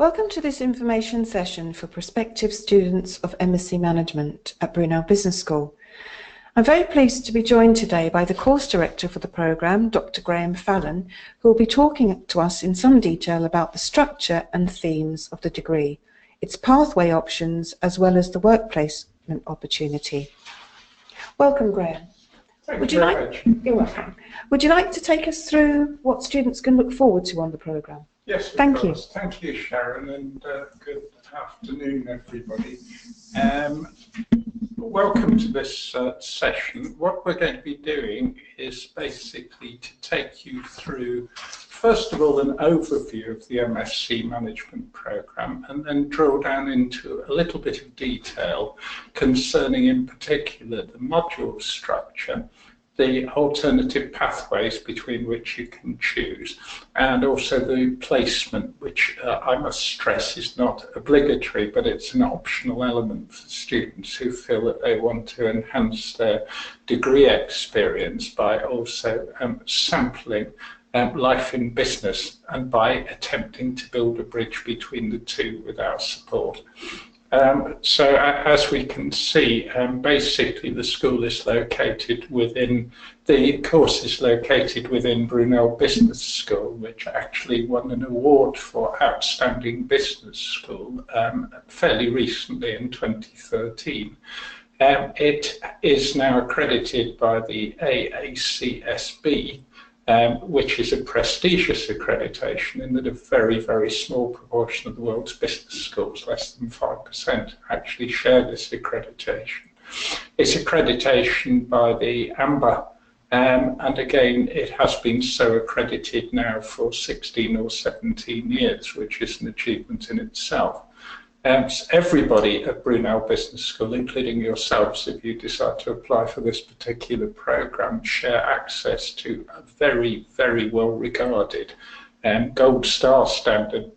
Welcome to this information session for prospective students of MSc Management at Brunel Business School. I'm very pleased to be joined today by the course director for the programme, Dr. Grahame Fallon, who will be talking to us in some detail about the structure and themes of the degree, its pathway options, as well as the work placement opportunity. Welcome, Grahame. Thank you very much. You're welcome. Would you like to take us through what students can look forward to on the programme? Yes, Thank you. Thank you, Sharon, and good afternoon, everybody. Welcome to this session. What we're going to be doing is basically to take you through, first of all, an overview of the MSc Management programme, and then drill down into a little bit of detail concerning, in particular, the module structure, the alternative pathways between which you can choose, and also the placement, which I must stress is not obligatory, but it's an optional element for students who feel that they want to enhance their degree experience by also sampling life in business and by attempting to build a bridge between the two with our support. So as we can see, basically the school is located within, the course is located within Brunel Business School, which actually won an award for Outstanding Business School fairly recently in 2013. It is now accredited by the AACSB, which is a prestigious accreditation in that a very, very small proportion of the world's business schools, less than 5%, actually share this accreditation. It's accreditation by the AMBA, and again, it has been so accredited now for 16 or 17 years, which is an achievement in itself. Everybody at Brunel Business School, including yourselves, if you decide to apply for this particular programme, share access to a very, very well regarded gold star standard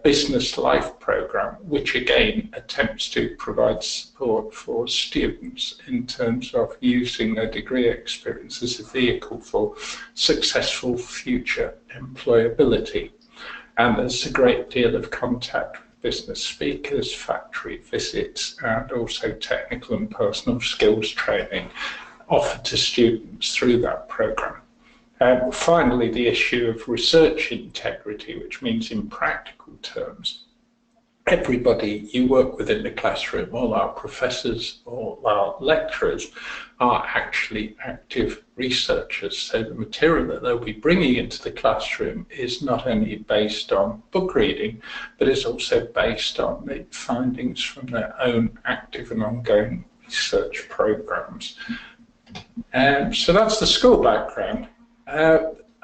business life programme, which again attempts to provide support for students in terms of using their degree experience as a vehicle for successful future employability. And there's a great deal of contact business speakers, factory visits, and also technical and personal skills training offered to students through that programme. Finally, the issue of research integrity, which means in practical terms, everybody you work with in the classroom, all our professors, all our lecturers, are actually active researchers. So the material that they'll be bringing into the classroom is not only based on book reading, but is also based on the findings from their own active and ongoing research programs. So that's the school background.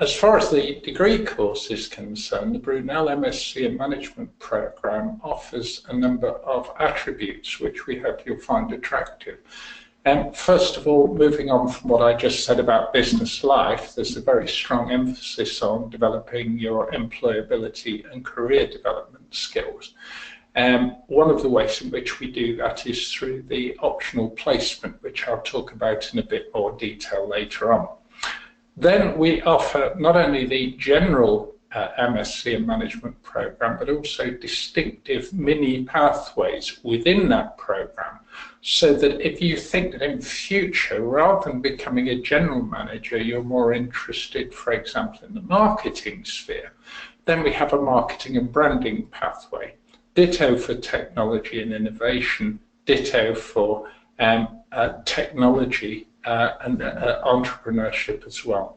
As far as the degree course is concerned, the Brunel MSc Management programme offers a number of attributes which we hope you'll find attractive. First of all, moving on from what I just said about business life, there's a very strong emphasis on developing your employability and career development skills. One of the ways in which we do that is through the optional placement, which I'll talk about in a bit more detail later on. Then we offer not only the general MSc Management programme, but also distinctive mini pathways within that programme, so that if you think that in future, rather than becoming a general manager, you're more interested, for example, in the marketing sphere, then we have a marketing and branding pathway. Ditto for technology and innovation, ditto for technology and entrepreneurship as well.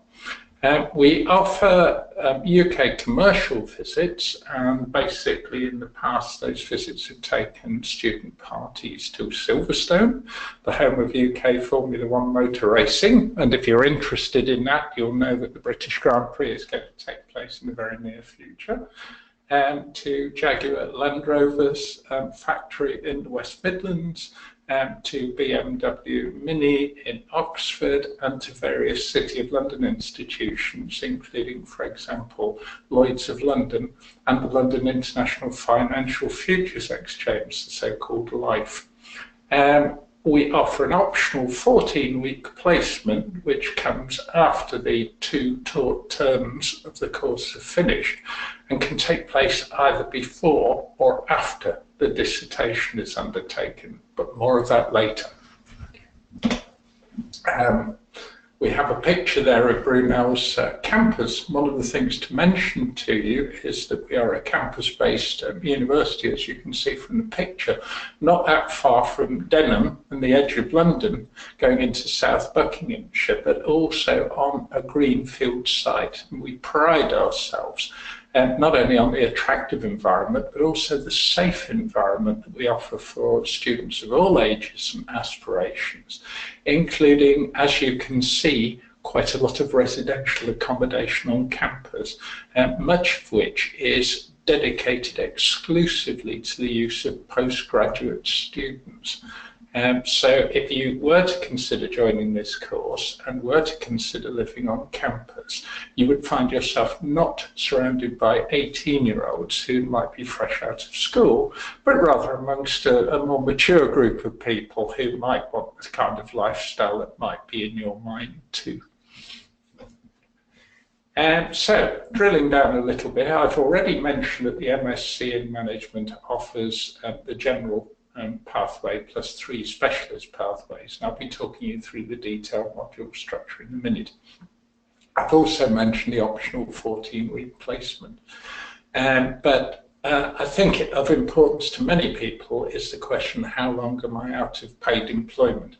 We offer UK commercial visits, and basically in the past those visits have taken student parties to Silverstone, the home of UK Formula One motor racing, and if you're interested in that, you'll know that the British Grand Prix is going to take place in the very near future. To Jaguar Land Rover's factory in the West Midlands, to BMW Mini in Oxford, and to various City of London institutions, including, for example, Lloyd's of London and the London International Financial Futures Exchange, the so-called LIFE. we offer an optional 14-week placement, which comes after the 2 taught terms of the course have finished and can take place either before or after the dissertation is undertaken, but more of that later. We have a picture there of Brunel's campus. One of the things to mention to you is that we are a campus-based university, as you can see from the picture, not that far from Denham and the edge of London, going into South Buckinghamshire, but also on a greenfield site. And we pride ourselves not only on the attractive environment, but also the safe environment that we offer for students of all ages and aspirations, including, as you can see, quite a lot of residential accommodation on campus, much of which is dedicated exclusively to the use of postgraduate students. So if you were to consider joining this course and were to consider living on campus, you would find yourself not surrounded by 18-year-olds who might be fresh out of school, but rather amongst a more mature group of people who might want the kind of lifestyle that might be in your mind too. So, drilling down a little bit, I've already mentioned that the MSc in Management offers the general pathway plus 3 specialist pathways, and I'll be talking you through the detailed module structure in a minute. I've also mentioned the optional 14-week placement, but I think of importance to many people is the question, how long am I out of paid employment?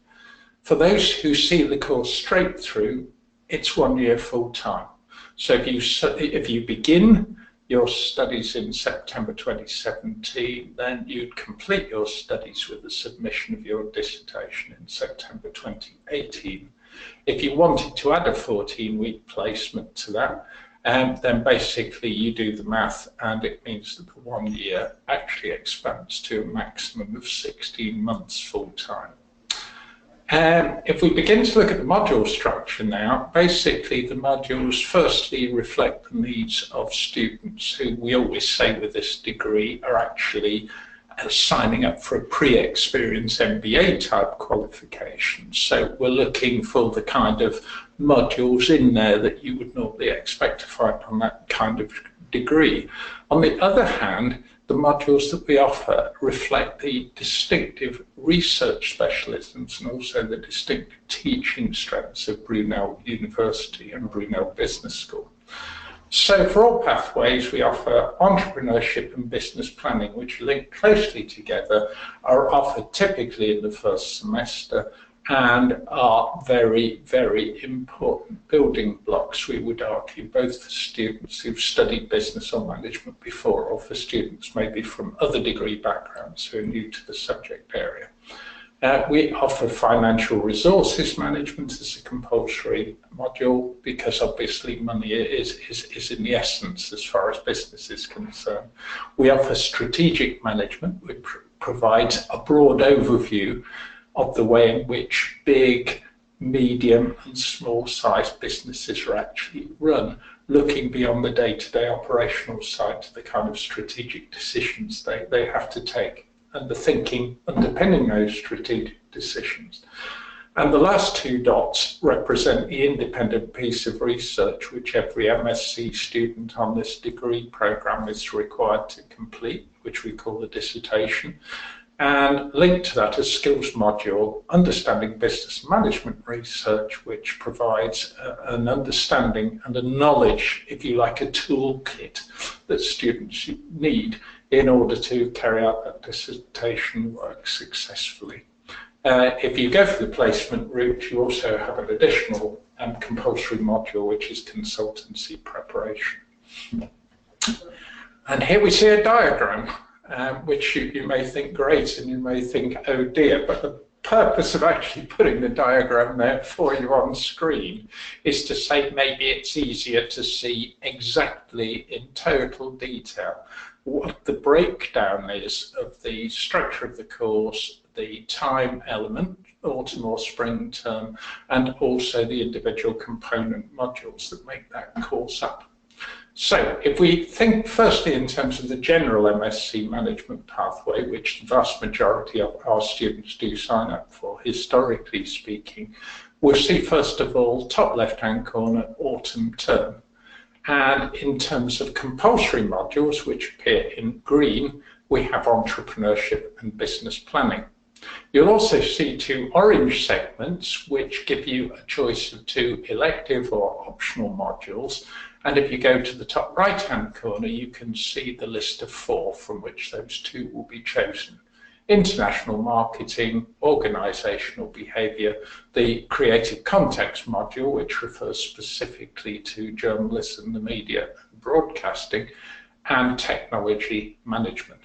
For those who see the course straight through, it's 1 year full time. So if you begin your studies in September 2017, then you'd complete your studies with the submission of your dissertation in September 2018. If you wanted to add a 14-week placement to that, then basically you do the math, and it means that the 1 year actually expands to a maximum of 16 months full time. If we begin to look at the module structure now, basically the modules firstly reflect the needs of students who, we always say with this degree, are actually signing up for a pre-experience MBA type qualification. So we're looking for the kind of modules in there that you would normally expect to find on that kind of degree. On the other hand, the modules that we offer reflect the distinctive research specialisms and also the distinctive teaching strengths of Brunel University and Brunel Business School. So for all pathways, we offer entrepreneurship and business planning, which link closely together, are offered typically in the first semester, and are very, very important building blocks, we would argue, both for students who've studied business or management before, or for students maybe from other degree backgrounds who are new to the subject area. We offer financial resources management as a compulsory module, because obviously money is in the essence as far as business is concerned. We offer strategic management, which provides a broad overview of the way in which big, medium and small sized businesses are actually run, looking beyond the day-to-day operational side to the kind of strategic decisions they have to take and the thinking underpinning those strategic decisions. And the last 2 dots represent the independent piece of research which every MSc student on this degree programme is required to complete, which we call the dissertation. And linked to that, a skills module, understanding business management research, which provides an understanding and a knowledge, if you like, a toolkit that students need in order to carry out that dissertation work successfully. If you go for the placement route, you also have an additional compulsory module, which is consultancy preparation. And here we see a diagram, which you may think great and you may think, oh dear, but the purpose of actually putting the diagram there for you on screen is to say maybe it's easier to see exactly in total detail what the breakdown is of the structure of the course, the time element, autumn or spring term, and also the individual component modules that make that course up. So if we think firstly in terms of the general MSc Management pathway, which the vast majority of our students do sign up for, historically speaking, we'll see first of all, top left-hand corner, autumn term. And in terms of compulsory modules, which appear in green, we have entrepreneurship and business planning. You'll also see two orange segments, which give you a choice of two elective or optional modules. And if you go to the top right-hand corner, you can see the list of 4 from which those 2 will be chosen. International marketing, organisational behaviour, the creative context module, which refers specifically to journalism, the media and broadcasting, and technology management.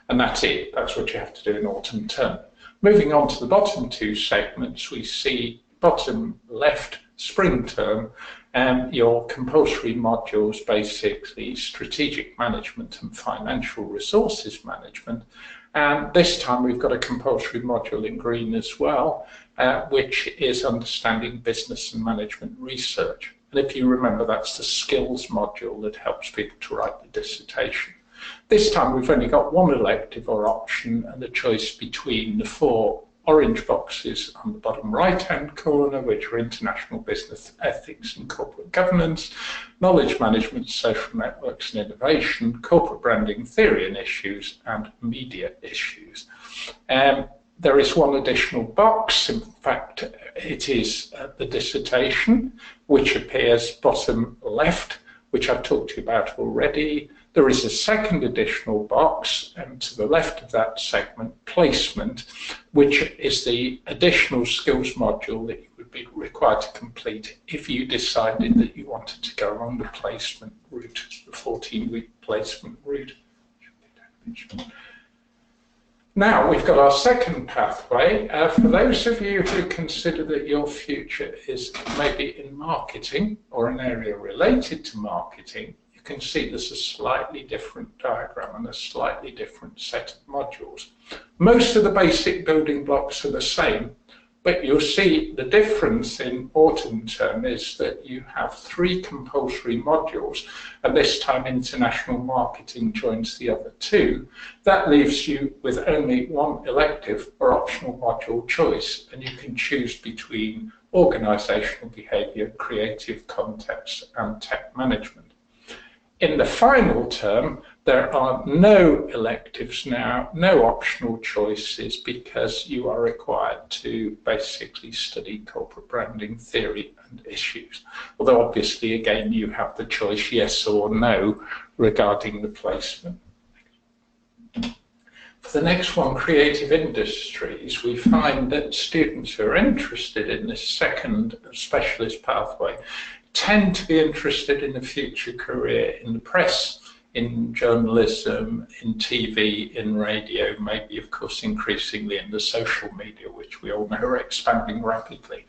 And that's it, that's what you have to do in autumn term. Moving on to the bottom 2 segments, we see bottom left spring term, your compulsory modules, basically strategic management and financial resources management. And this time we've got a compulsory module in green as well, which is understanding business and management research. And if you remember, that's the skills module that helps people to write the dissertation. This time we've only got one elective or option and the choice between the 4 orange boxes on the bottom right-hand corner, which are international business ethics and corporate governance, knowledge management, social networks and innovation, corporate branding theory and issues, and media issues. There is one additional box. In fact, it is the dissertation, which appears bottom left, which I've talked to you about already. There is a second additional box, and to the left of that segment, placement, which is the additional skills module that you would be required to complete if you decided that you wanted to go along the placement route, the 14-week placement route. Now we've got our second pathway. For those of you who consider that your future is maybe in marketing or an area related to marketing, you can see there's a slightly different diagram and a slightly different set of modules. Most of the basic building blocks are the same, but you'll see the difference in autumn term is that you have 3 compulsory modules, and this time international marketing joins the other 2. That leaves you with only 1 elective or optional module choice, and you can choose between organisational behaviour, creative context and tech management. In the final term, there are no electives now, no optional choices, because you are required to basically study corporate branding theory and issues. Although obviously, again, you have the choice yes or no regarding the placement. For the next one, creative industries, we find that students who are interested in this second specialist pathway tend to be interested in a future career in the press, in journalism, in TV, in radio, maybe of course increasingly in the social media, which we all know are expanding rapidly.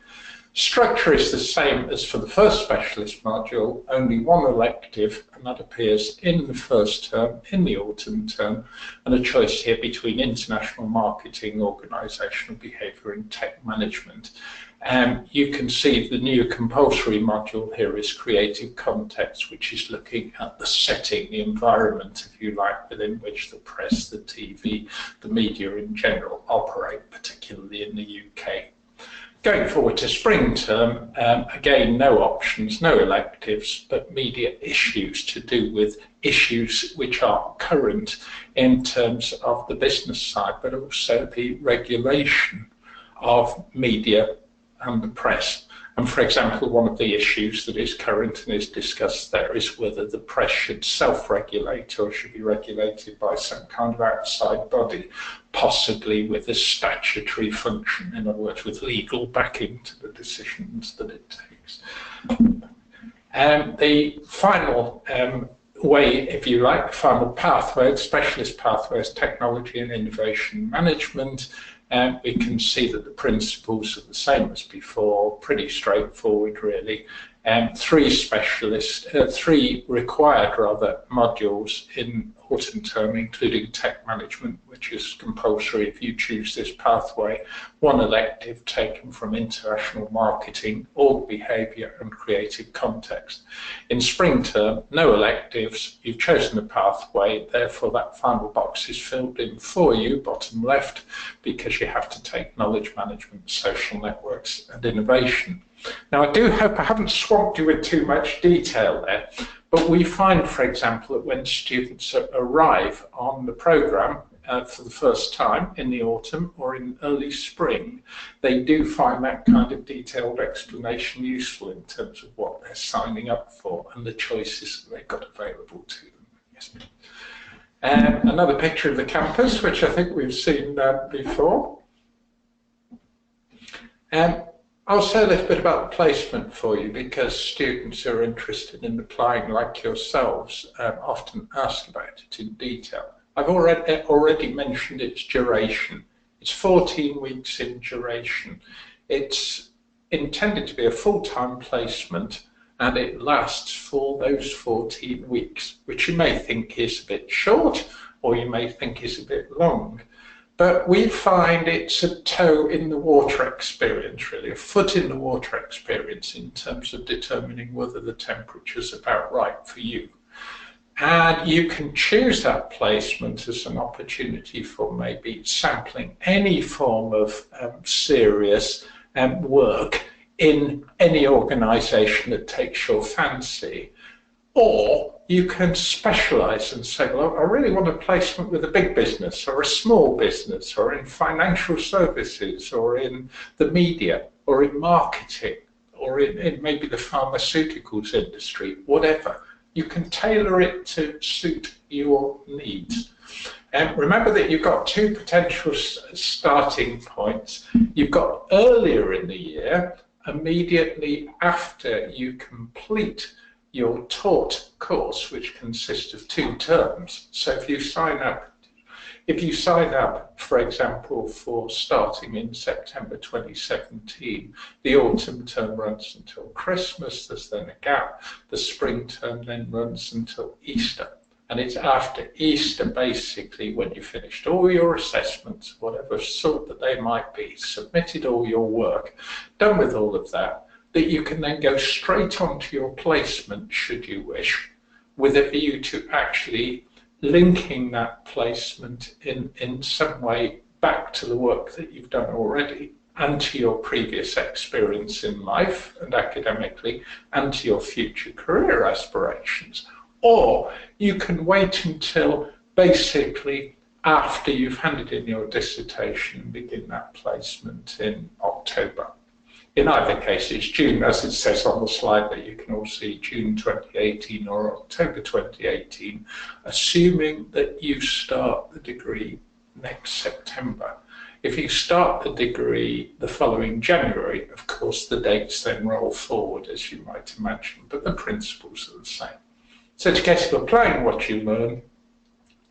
Structure is the same as for the first specialist module, only 1 elective, and that appears in the first term, in the autumn term, and a choice here between international marketing, organisational behaviour and tech management. You can see the new compulsory module here is creative context, which is looking at the setting, the environment, if you like, within which the press, the TV, the media in general operate, particularly in the UK. Going forward to spring term, again, no options, no electives, but media issues to do with issues which are current in terms of the business side, but also the regulation of media and the press. And for example, one of the issues that is current and is discussed there is whether the press should self-regulate or should be regulated by some kind of outside body, possibly with a statutory function, in other words, with legal backing to the decisions that it takes. The final way, if you like, the final pathway, specialist pathway, is technology and innovation management. We can see that the principles are the same as before, pretty straightforward really. three required modules in autumn term, including tech management, which is compulsory if you choose this pathway, one elective taken from international marketing, org behaviour and creative context. In spring term, no electives, you've chosen a pathway, therefore that final box is filled in for you, bottom left, because you have to take knowledge management, social networks and innovation. Now, I do hope I haven't swamped you with too much detail there, but we find, for example, that when students arrive on the programme for the first time in the autumn or in early spring, they do find that kind of detailed explanation useful in terms of what they're signing up for and the choices that they've got available to them. Yes. Another picture of the campus, which I think we've seen before. I'll say a little bit about the placement for you, because students who are interested in applying like yourselves often ask about it in detail. I've already mentioned its duration. It's 14 weeks in duration. It's intended to be a full-time placement, and it lasts for those 14 weeks, which you may think is a bit short, or you may think is a bit long. But we find it's a toe in the water experience, really, a foot in the water experience in terms of determining whether the temperature's about right for you. And you can choose that placement as an opportunity for maybe sampling any form of serious work in any organisation that takes your fancy. Or you can specialise and say, well, I really want a placement with a big business or a small business or in financial services or in the media or in marketing or in maybe the pharmaceuticals industry, whatever. You can tailor it to suit your needs. And remember that you've got two potential starting points. You've got earlier in the year, immediately after you complete your taught course, which consists of 2 terms. So if you sign up, for example, for starting in September 2017, the autumn term runs until Christmas, there's then a gap, the spring term then runs until Easter. And it's after Easter, basically, when you finished all your assessments, whatever sort that they might be, submitted all your work, done with all of that, that you can then go straight onto your placement, should you wish, with a view to actually linking that placement in some way back to the work that you've done already and to your previous experience in life and academically and to your future career aspirations. Or you can wait until basically after you've handed in your dissertation and begin that placement in October. In either case, it's June, as it says on the slide that you can all see, June 2018 or October 2018, assuming that you start the degree next September. If you start the degree the following January, of course, the dates then roll forward, as you might imagine, but the principles are the same. So to get to applying what you learn,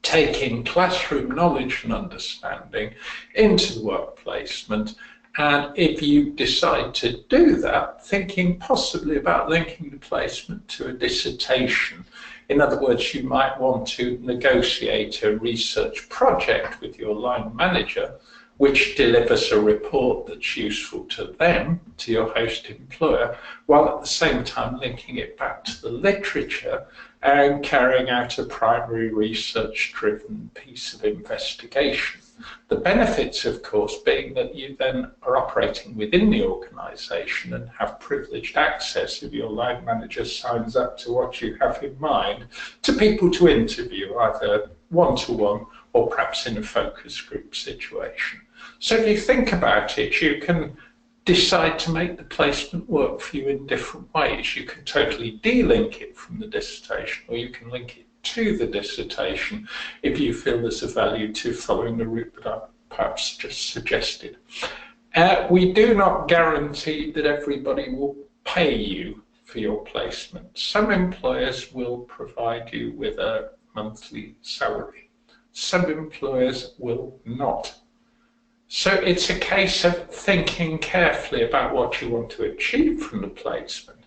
taking classroom knowledge and understanding into the work placement, and if you decide to do that, thinking possibly about linking the placement to a dissertation. In other words, you might want to negotiate a research project with your line manager, which delivers a report that's useful to them, to your host employer, while at the same time linking it back to the literature and carrying out a primary research-driven piece of investigation. The benefits, of course, being that you then are operating within the organisation and have privileged access, if your line manager signs up to what you have in mind, to people to interview, either one-to-one or perhaps in a focus group situation. So if you think about it, you can decide to make the placement work for you in different ways. You can totally de-link it from the dissertation, or you can link it to the dissertation if you feel there's a value to following the route that I've perhaps just suggested. We do not guarantee that everybody will pay you for your placement. Some employers will provide you with a monthly salary. Some employers will not. So it's a case of thinking carefully about what you want to achieve from the placement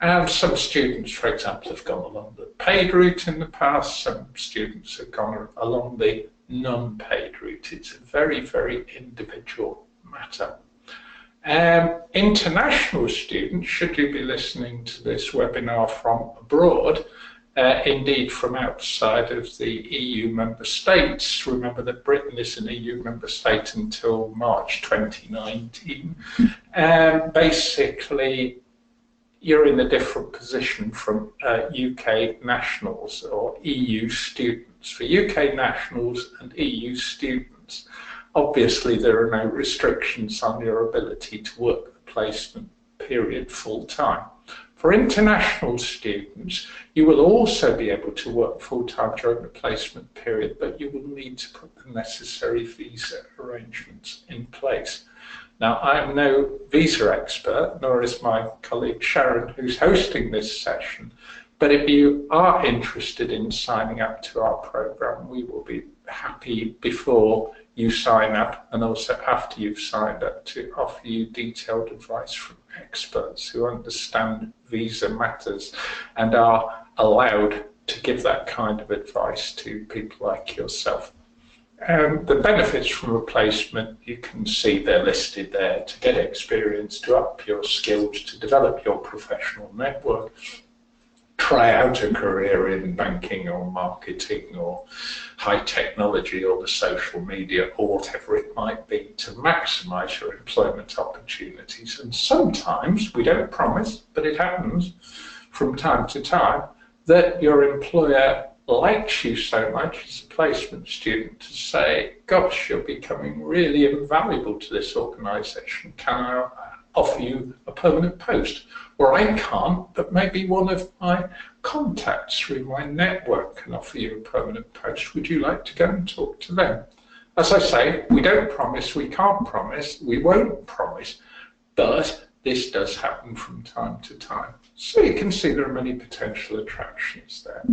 And some students, for example, have gone along the paid route in the past. Some students have gone along the non-paid route. It's a very, very individual matter. International students, should you be listening to this webinar from abroad, indeed from outside of the EU member states, remember that Britain is an EU member state until March 2019, basically you're in a different position from UK nationals or EU students. For UK nationals and EU students, obviously there are no restrictions on your ability to work the placement period full time. For international students, you will also be able to work full time during the placement period, but you will need to put the necessary visa arrangements in place. Now, I am no visa expert, nor is my colleague Sharon, who's hosting this session, but if you are interested in signing up to our program, we will be happy before you sign up and also after you've signed up to offer you detailed advice from experts who understand visa matters and are allowed to give that kind of advice to people like yourself. The benefits from a placement, you can see they're listed there: to get experience, to up your skills, to develop your professional network, try out a career in banking or marketing or high technology or the social media or whatever it might be, to maximize your employment opportunities. And sometimes, we don't promise, but it happens from time to time, that your employer likes you so much as a placement student to say, gosh, you're becoming really invaluable to this organisation. Can I offer you a permanent post? Or I can't, but maybe one of my contacts through my network can offer you a permanent post. Would you like to go and talk to them? As I say, we don't promise, we can't promise, we won't promise, but this does happen from time to time. So you can see there are many potential attractions there.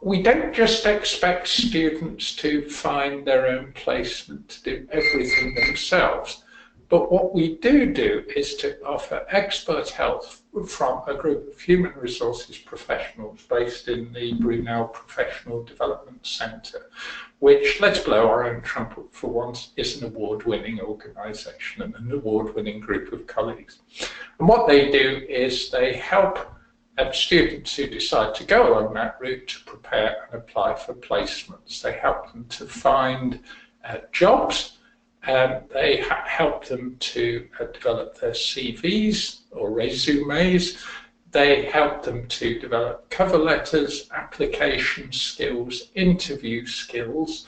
We don't just expect students to find their own placement, to do everything themselves, but what we do is to offer expert help from a group of human resources professionals based in the Brunel Professional Development Centre, which, let's blow our own trumpet for once, is an award-winning organisation and an award-winning group of colleagues. And what they do is they help students who decide to go along that route to prepare and apply for placements. They help them to find jobs, they help them to develop their CVs or resumes, they help them to develop cover letters, application skills, interview skills,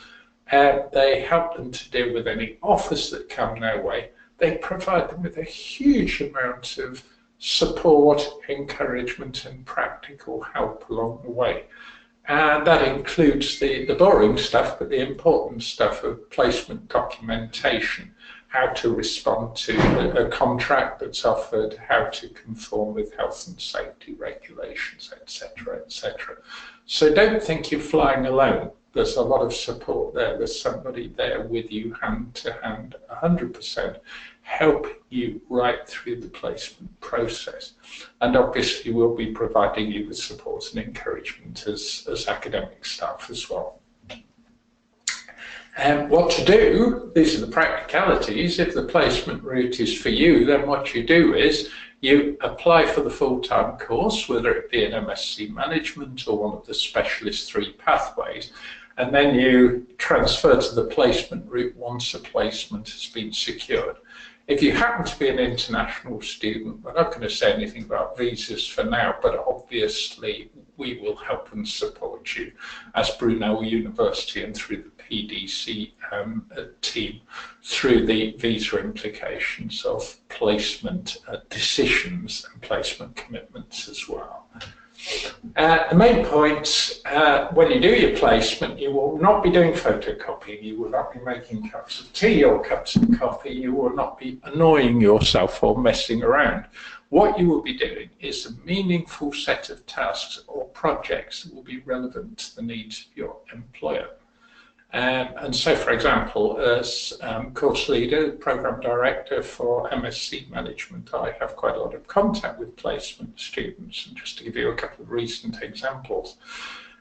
they help them to deal with any offers that come their way. They provide them with a huge amount of support, encouragement and practical help along the way. And that includes the boring stuff, but the important stuff of placement documentation, how to respond to a contract that's offered, how to conform with health and safety regulations, etc., etc. So don't think you're flying alone. There's a lot of support there. There's somebody there with you, hand to hand, 100%, help you right through the placement process. And obviously we'll be providing you with support and encouragement as academic staff as well. And what to do, these are the practicalities. If the placement route is for you, then what you do is you apply for the full-time course, whether it be an MSc Management or one of the specialist 3 pathways, and then you transfer to the placement route once a placement has been secured. If you happen to be an international student, we're not going to say anything about visas for now, but obviously we will help and support you as Brunel University and through the PDC team through the visa implications of placement decisions and placement commitments as well. The main points, when you do your placement, you will not be doing photocopying, you will not be making cups of tea or cups of coffee, you will not be annoying yourself or messing around. What you will be doing is a meaningful set of tasks or projects that will be relevant to the needs of your employer. And so, for example, as course leader, program director for MSc Management, I have quite a lot of contact with placement students. And just to give you a couple of recent examples,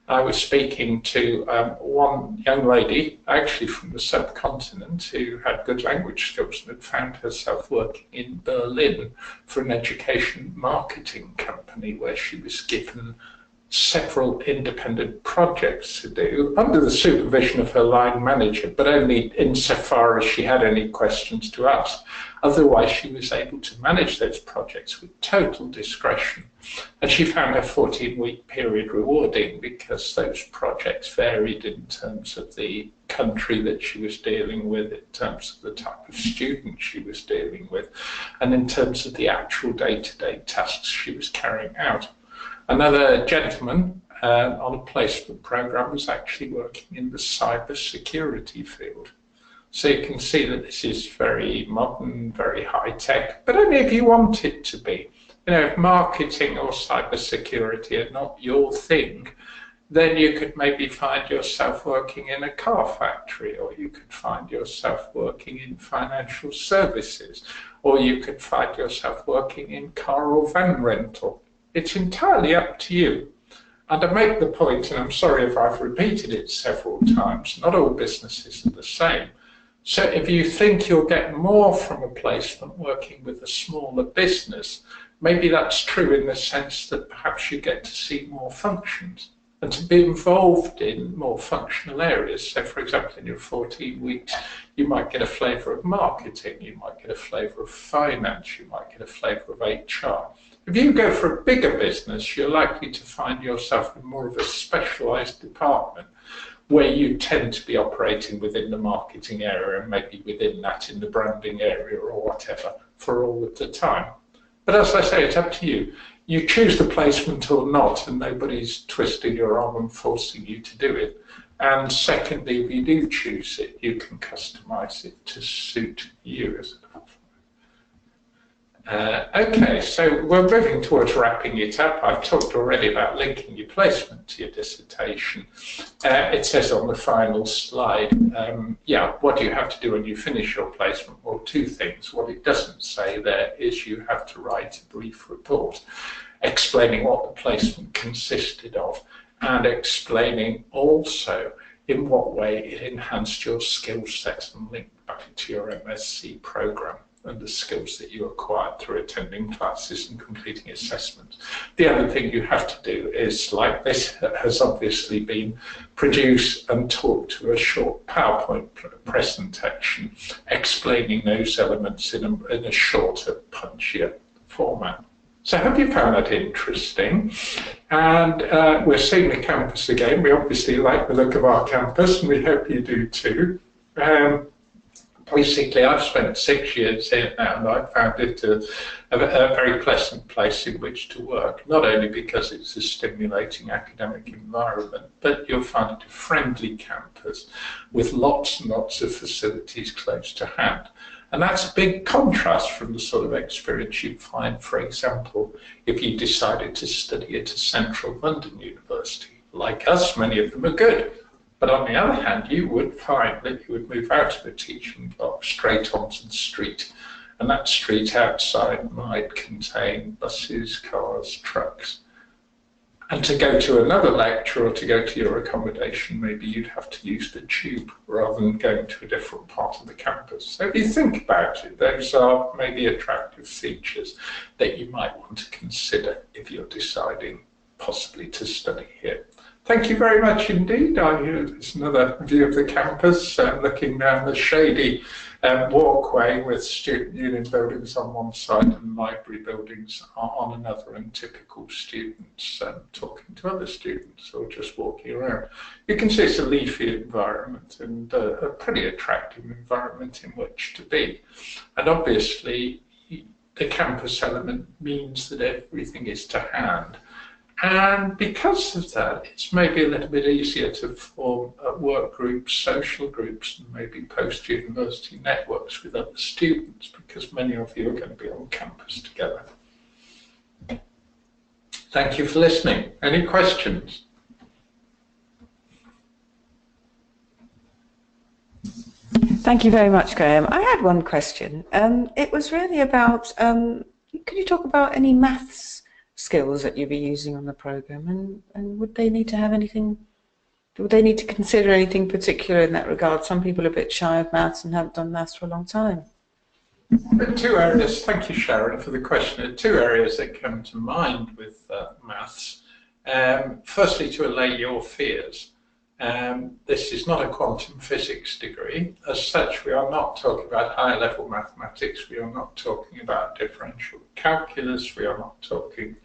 I was speaking to one young lady, actually from the subcontinent, who had good language skills and had found herself working in Berlin for an education marketing company where she was given several independent projects to do under the supervision of her line manager, but only insofar as she had any questions to ask. Otherwise, she was able to manage those projects with total discretion. And she found her 14-week period rewarding because those projects varied in terms of the country that she was dealing with, in terms of the type of student she was dealing with, and in terms of the actual day-to-day tasks she was carrying out. Another gentleman on a placement program was actually working in the cyber security field. So you can see that this is very modern, very high tech, but only if you want it to be. You know, if marketing or cyber security are not your thing, then you could maybe find yourself working in a car factory, or you could find yourself working in financial services, or you could find yourself working in car or van rental. It's entirely up to you. And I make the point, and I'm sorry if I've repeated it several times, not all businesses are the same. So if you think you'll get more from a placement working with a smaller business, maybe that's true in the sense that perhaps you get to see more functions and to be involved in more functional areas. So for example, in your 14 weeks, you might get a flavour of marketing, you might get a flavour of finance, you might get a flavour of HR. If you go for a bigger business, you're likely to find yourself in more of a specialised department where you tend to be operating within the marketing area and maybe within that in the branding area or whatever for all of the time. But as I say, it's up to you. You choose the placement or not, and nobody's twisting your arm and forcing you to do it. And secondly, if you do choose it, you can customise it to suit you as a okay, so we're moving towards wrapping it up. I've talked already about linking your placement to your dissertation. It says on the final slide, what do you have to do when you finish your placement? Well, two things. What it doesn't say there is you have to write a brief report explaining what the placement consisted of and explaining also in what way it enhanced your skill set and linked back to your MSc programme and the skills that you acquired through attending classes and completing assessments. The other thing you have to do is, like this has obviously been, produce and talk to a short PowerPoint presentation explaining those elements in a shorter, punchier format. So I hope you found that interesting. And we're seeing the campus again. We obviously like the look of our campus, and we hope you do too. Basically, I've spent 6 years here now, and I've found it a very pleasant place in which to work, not only because it's a stimulating academic environment, but you'll find it a friendly campus with lots and lots of facilities close to hand. And that's a big contrast from the sort of experience you'd find, for example, if you decided to study at a central London university. Like us, many of them are good. But on the other hand, you would find that you would move out of the teaching block straight onto the street. And that street outside might contain buses, cars, trucks. And to go to another lecture or to go to your accommodation, maybe you'd have to use the tube rather than going to a different part of the campus. So if you think about it, those are maybe attractive features that you might want to consider if you're deciding possibly to study here. Thank you very much indeed. There's another view of the campus, looking down the shady walkway with student union buildings on one side and library buildings on another, and typical students talking to other students or just walking around. You can see it's a leafy environment and a pretty attractive environment in which to be. And obviously the campus element means that everything is to hand. And because of that, it's maybe a little bit easier to form work groups, social groups, and maybe post-university networks with other students, because many of you are going to be on campus together. Thank you for listening. Any questions? Thank you very much, Graham. I had one question. It was really about, could you talk about any maths skills that you'll be using on the programme, and would they need to have anything, would they need to consider anything particular in that regard? Some people are a bit shy of maths and haven't done maths for a long time. There are two areas, thank you Sharon for the question, there are two areas that come to mind with maths. Firstly, to allay your fears, this is not a quantum physics degree. As such, we are not talking about higher level mathematics, we are not talking about differential calculus, we are not talking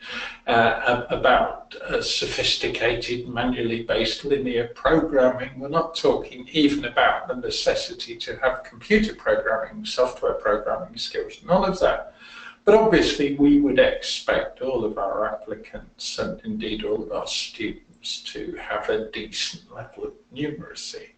about sophisticated manually based linear programming, we're not talking even about the necessity to have computer programming, software programming skills, none of that. But obviously we would expect all of our applicants and indeed all of our students to have a decent level of numeracy.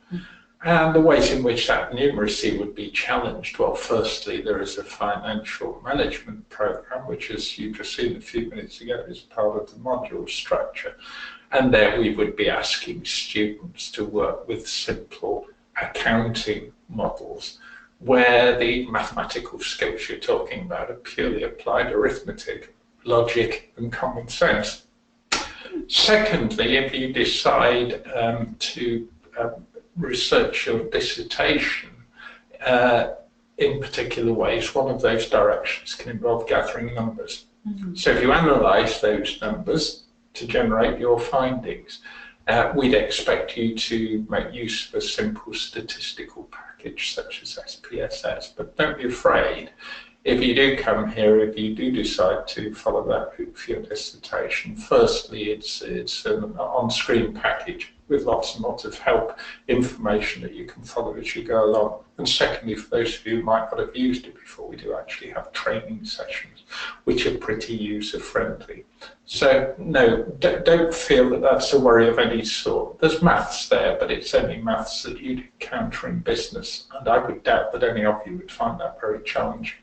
And the ways in which that numeracy would be challenged, well, firstly, there is a financial management program, which, as you just seen a few minutes ago, is part of the module structure. And there we would be asking students to work with simple accounting models, where the mathematical skills you're talking about are purely applied arithmetic, logic, and common sense. Secondly, if you decide to research your dissertation in particular ways, one of those directions can involve gathering numbers. So if you analyse those numbers to generate your findings, we'd expect you to make use of a simple statistical package such as SPSS, but don't be afraid. If you do come here, if you do decide to follow that route for your dissertation, firstly, it's an on-screen package with lots and lots of help, information that you can follow as you go along. And secondly, for those of you who might not have used it before, we do actually have training sessions, which are pretty user-friendly. So no, don't feel that that's a worry of any sort. There's maths there, but it's only maths that you'd encounter in business, and I would doubt that any of you would find that very challenging.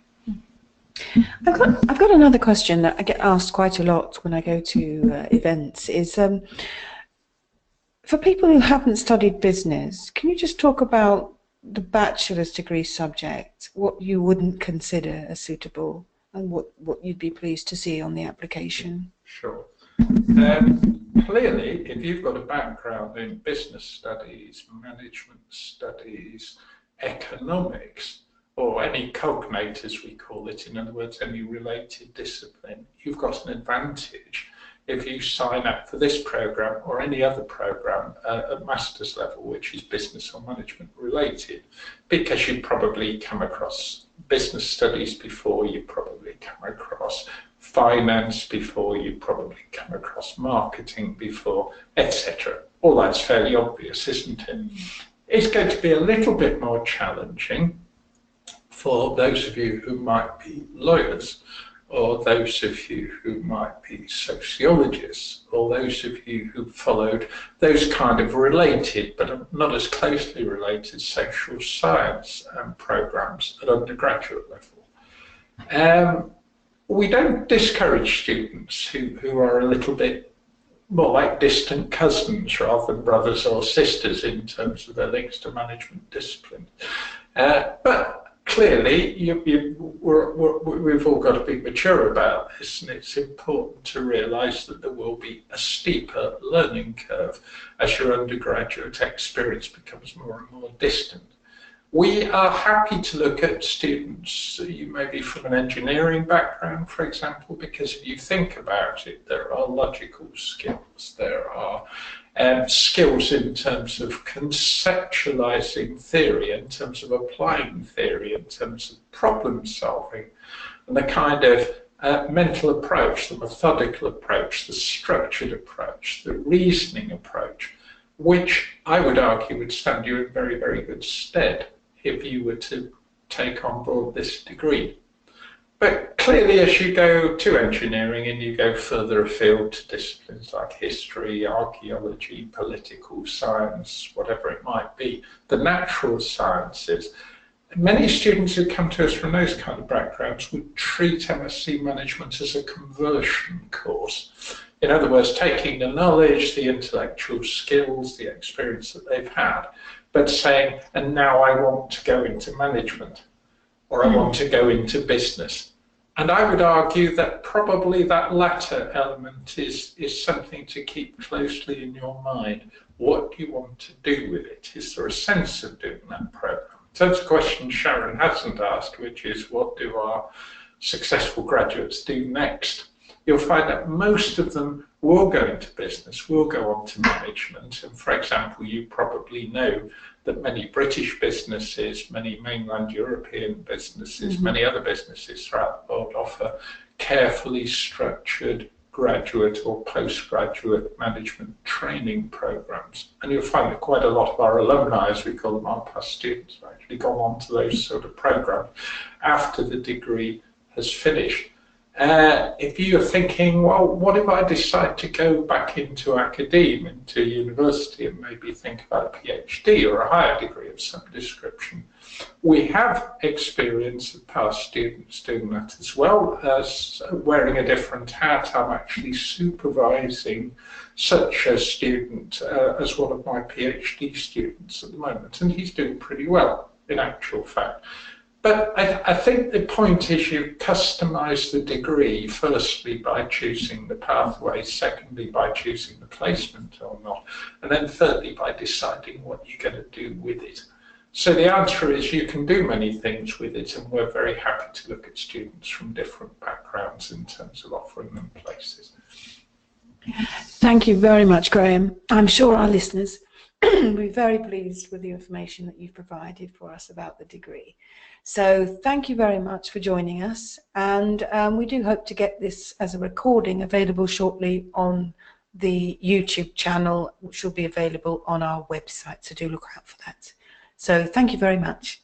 I've got another question that I get asked quite a lot when I go to events, is for people who haven't studied business, can you just talk about the bachelor's degree subject, what you wouldn't consider as suitable and what you'd be pleased to see on the application? Sure. Clearly, if you've got a background in business studies, management studies, economics, or any cognate, as we call it, in other words, any related discipline, you've got an advantage if you sign up for this programme or any other programme at master's level, which is business or management related, because you've probably come across business studies before, you've probably come across finance before, you've probably come across marketing before, etc. All that's fairly obvious, isn't it? It's going to be a little bit more challenging for those of you who might be lawyers, or those of you who might be sociologists, or those of you who followed those kind of related, but not as closely related, social science programs at undergraduate level. We don't discourage students who are a little bit more like distant cousins rather than brothers or sisters in terms of their links to management disciplines. But clearly, we've all got to be mature about this, and it's important to realise that there will be a steeper learning curve as your undergraduate experience becomes more and more distant. We are happy to look at students, you may be from an engineering background, for example, because if you think about it, there are logical skills, there are skills in terms of conceptualizing theory, in terms of applying theory, in terms of problem solving, and the kind of mental approach, the methodical approach, the structured approach, the reasoning approach, which I would argue would stand you in very, very good stead if you were to take on board this degree. But clearly, as you go to engineering and you go further afield to disciplines like history, archaeology, political science, whatever it might be, the natural sciences, many students who come to us from those kind of backgrounds would treat MSc Management as a conversion course. In other words, taking the knowledge, the intellectual skills, the experience that they've had, but saying, and now I want to go into management, or I want to go into business. And I would argue that probably that latter element is something to keep closely in your mind. What do you want to do with it? Is there a sense of doing that program? So that's a question Sharon hasn't asked, which is what do our successful graduates do next? You'll find that most of them will go into business, will go on to management. And for example, you probably know that many British businesses, many mainland European businesses, many other businesses throughout the world offer carefully structured graduate or postgraduate management training programs. And you'll find that quite a lot of our alumni, as we call them, our past students, have actually gone on to those sort of programs after the degree has finished. If you're thinking, well, what if I decide to go back into academia, into university, and maybe think about a PhD or a higher degree of some description? We have experience of past students doing that as well. As wearing a different hat, I'm actually supervising such a student as one of my PhD students at the moment, and he's doing pretty well, in actual fact. But I think the point is you customize the degree, firstly by choosing the pathway, secondly by choosing the placement or not, and then thirdly by deciding what you're going to do with it. So the answer is you can do many things with it, and we're very happy to look at students from different backgrounds in terms of offering them places. Thank you very much, Grahame. I'm sure our listeners will be very pleased with the information that you've provided for us about the degree. So thank you very much for joining us, and we do hope to get this as a recording available shortly on the YouTube channel, which will be available on our website, so do look out for that. So thank you very much.